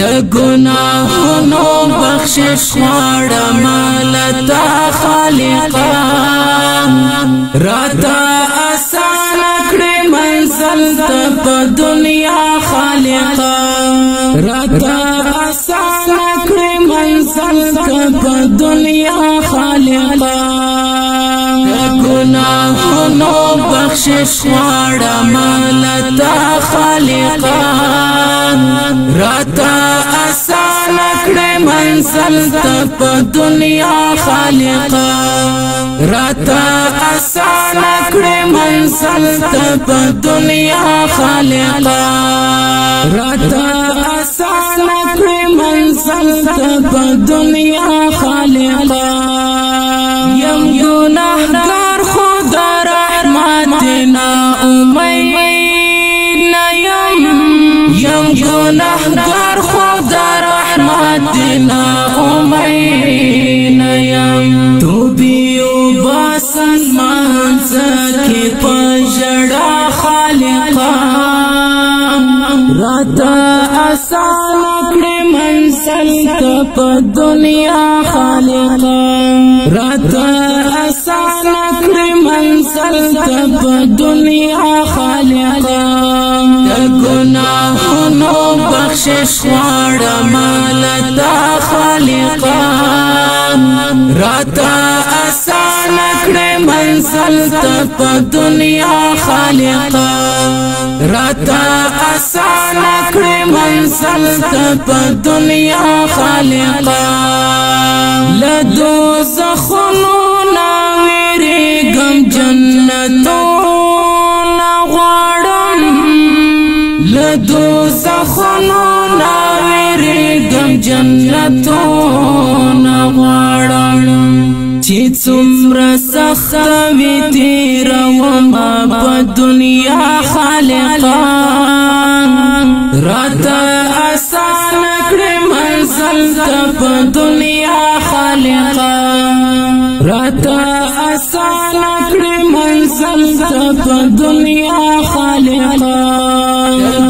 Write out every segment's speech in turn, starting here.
د ګناهونو بخشش غواړم لتا خالقا راته آسان کړې منزل ته په دنیا خالقا راته آسان کړې منزل ته په دنیا خالقا د ګناهونو بخشش غواړم لتا خالقا راته آسان کړې منزل ته په دنیا خالقا راته آسان کړې منزل ته په دنیا خالقا راته آسان کړې منزل ته په دنیا خالقا یم ګناهګار خدا رحمت نا امید یم گناهگار خدا رحمت نا امید یم تو بیو باسن منزکی پجڑا خالقا راتا آسان کړې منزل ته په دنیا خالقا راتا آسان کړې منزل ته په دنیا خالقا د ګناهونو بخشش غواړم لتا خالقا راته آسان کړې منزل ته په دنیا خالقا راته آسان کړې منزل ته په دنیا خالقا له دوزخونو نه وېرېږم جنتونه غواړم له دوزخونو نه وېرېږم جنتونه غواړم چې څومره سخته وي تېرومه په دنیا خالقا راته آسان کړې منزل ته په دنیا خالقا راته آسان کړې منزل ته په دنیا خالقا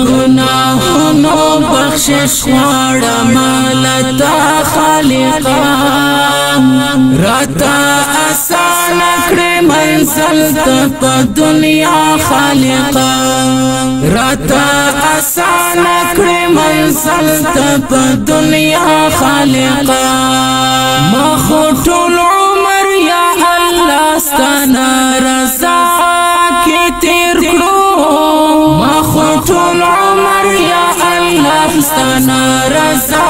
گناهونو بخشش غواړم لتا خالقا راته آسان کړې منزل ته په دنیا خالقا راته آسان کړې منزل ته په دنیا خالقا ما خو ټول عمر یا الله ستانه رضا کې تیر کړو ما خو ټول عمر یا الله ستانه رضا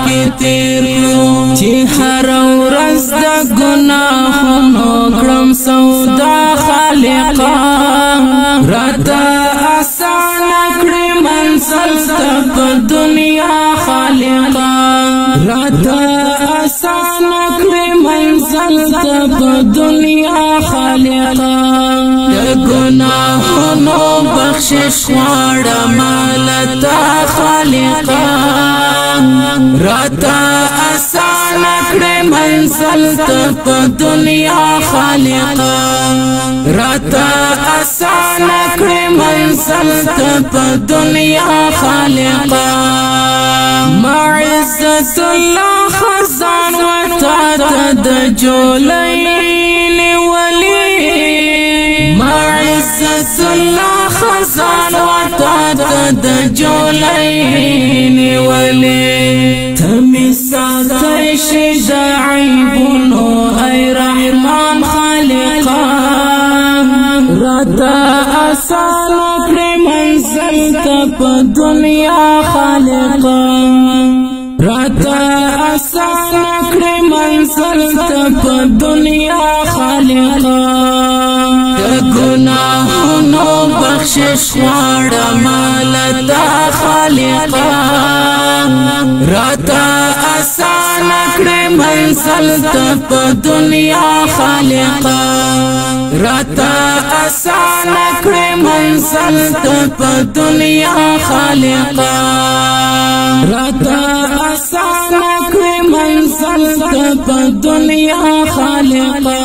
کې تیر کړو چې هر ورځ د ګناهونو کړم سودا خالقا راته آسان کړې منزل ته په دنیا خالقا راته آسان کړې منزل ته په دنیا خالقا د ګناهونو بخشش غواړم لتا خالقا راته آسان کړې منزل ته په دنیا خالقا راته آسان کړې منزل ته په دنیا خالقا ما عزت الله خزان وتا د جولین ولی ما عزت الله خزان وتا د جولین ولی تمی ساتای شي د عیبونو ای رحمان خالقا راته آسان کړې منزل ته په دنیا خالقا راته آسان کړې منزل ته په دنیا خالقا د ګناهونو بخشش غواړم لتا خالقا راته آسان کړې منزل ته په دنیا خالقا راته آسان کړې منزل ته په دنیا خالقا راته آسان کړې منزل ته په دنیا خالقا